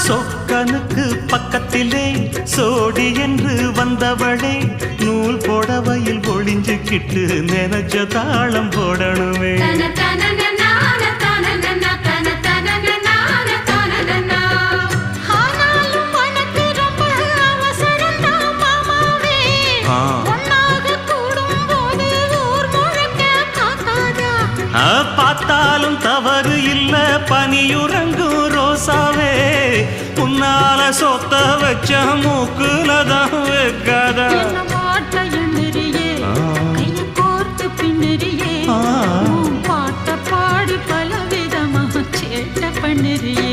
சொக்கனுக்கு பக்கத்திலே சோடி என்று வந்தவளே நூல் புடவையில் ஒளிஞ்சுக்கிட்டு நினைச்ச தாளம் போடணுமே. பார்த்தாலும் தவறு இல்ல பனியுறங்கும் ரோசாவே உன்னால சொத்த வச்ச மூக்குலதான் வைக்காத பாட்ட பாடி பல விதமா சேட்ட பண்ணுறியே.